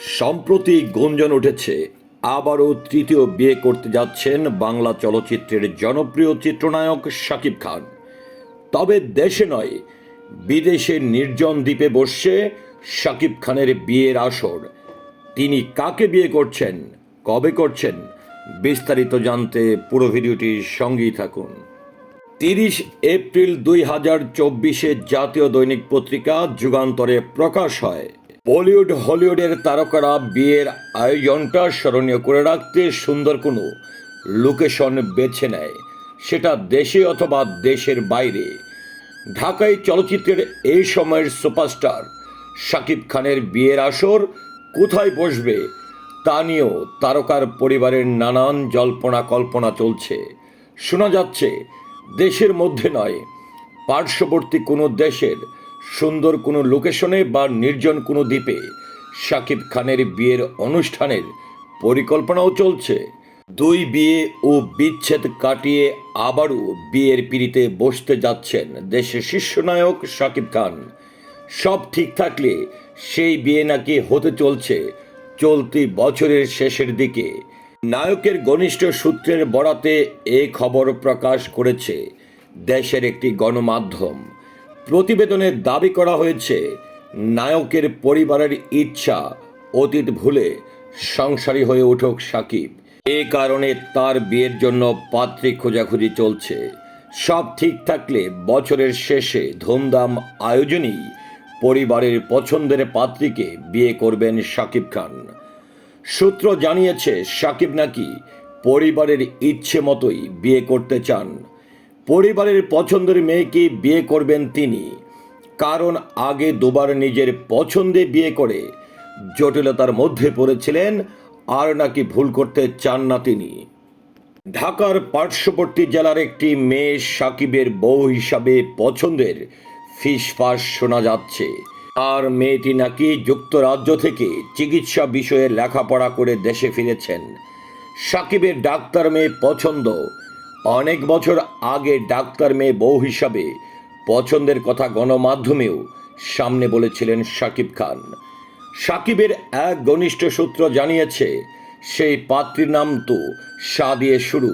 সম্প্রতি গুঞ্জন উঠেছে আবারও তৃতীয় বিয়ে করতে যাচ্ছেন বাংলা চলচ্চিত্রের জনপ্রিয় চিত্রনায়ক শাকিব খান। তবে দেশে নয়, বিদেশে নির্জন দ্বীপে বসছে শাকিব খানের বিয়ের আসর। তিনি কাকে বিয়ে করছেন, কবে করছেন, বিস্তারিত জানতে পুরো ভিডিওটির সঙ্গেই থাকুন। 30 এপ্রিল 2024 জাতীয় দৈনিক পত্রিকা যুগান্তরে প্রকাশ হয়, বলিউড হলিউডের তারকারা বিয়ের আয়োজনটা স্মরণীয় করে রাখতে সুন্দর কোনো লোকেশন বেছে নেয়, সেটা দেশে অথবা দেশের বাইরে। ঢাকায় চলচ্চিত্রের এই সময়ের সুপারস্টার শাকিব খানের বিয়ের আসর কোথায় বসবে তা নিয়েও তারকার পরিবারের নানান জল্পনা কল্পনা চলছে। শোনা যাচ্ছে দেশের মধ্যে নয়, পার্শ্ববর্তী কোনো দেশের সুন্দর কোনো লোকেশনে বা নির্জন কোনো দ্বীপে শাকিব খানের বিয়ের অনুষ্ঠানের পরিকল্পনাও চলছে। দুই বিয়ে ও বিচ্ছেদ কাটিয়ে আবারও বিয়ের পিঁড়িতে বসতে যাচ্ছেন দেশের শীর্ষনায়ক শাকিব খান। সব ঠিক থাকলে সেই বিয়ে নাকি হতে চলছে চলতি বছরের শেষের দিকে। নায়কের ঘনিষ্ঠ সূত্রের বরাতে এ খবর প্রকাশ করেছে দেশের একটি গণমাধ্যম। প্রতিবেদনে দাবি করা হয়েছে, নায়কের পরিবারের ইচ্ছা অতীত ভুলে সংসারী হয়ে উঠুক শাকিব। এ কারণে তার বিয়ের জন্য পাত্রী খোঁজাখুঁজি চলছে। সব ঠিক থাকলে বছরের শেষে ধুমধাম আয়োজনেই পরিবারের পছন্দের পাত্রীকে বিয়ে করবেন শাকিব খান। সূত্র জানিয়েছে, শাকিব নাকি পরিবারের ইচ্ছে মতোই বিয়ে করতে চান। পরিবারের পছন্দের মেয়েকে বিয়ে করবেন তিনি, কারণ আগে দুবার নিজের পছন্দে বিয়ে করে জটিলতার মধ্যে পড়েছিলেন, আর নাকি ভুল করতে চান না তিনি। ঢাকার পার্শ্ববর্তী জেলার একটি মেয়ে শাকিবের বউ হিসাবে পছন্দের ফিসফাস শোনা যাচ্ছে। আর মেয়েটি নাকি যুক্তরাজ্য থেকে চিকিৎসা বিষয়ে লেখাপড়া করে দেশে ফিরেছেন। শাকিবের ডাক্তার মেয়ে পছন্দ। অনেক বছর আগে ডাক্তার মেয়ে বউ হিসাবে পছন্দের কথা গণমাধ্যমেও সামনে বলেছিলেন শাকিব খান। শাকিবের এক ঘনিষ্ঠ সূত্র জানিয়েছে, সেই পাত্রীর নাম তো সা দিয়ে শুরু।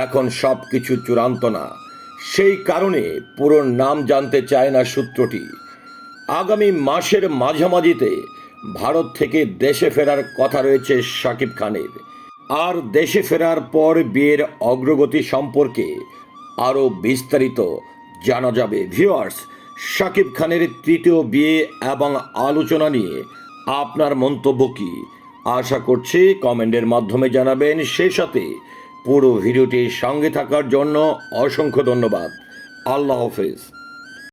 এখন সব কিছু চূড়ান্ত না, সেই কারণে পুরো নাম জানতে চায় না সূত্রটি। আগামী মাসের মাঝামাঝিতে ভারত থেকে দেশে ফেরার কথা রয়েছে শাকিব খানের। আর দেশে ফেরার পর বিয়ের অগ্রগতি সম্পর্কে আরও বিস্তারিত জানা যাবে। ভিউয়ার্স, শাকিব খানের তৃতীয় বিয়ে এবং আলোচনা নিয়ে আপনার মন্তব্য কি? আশা করছি কমেন্টের মাধ্যমে জানাবেন। সেই সাথে পুরো ভিডিওটির সঙ্গে থাকার জন্য অসংখ্য ধন্যবাদ। আল্লাহ হাফেজ।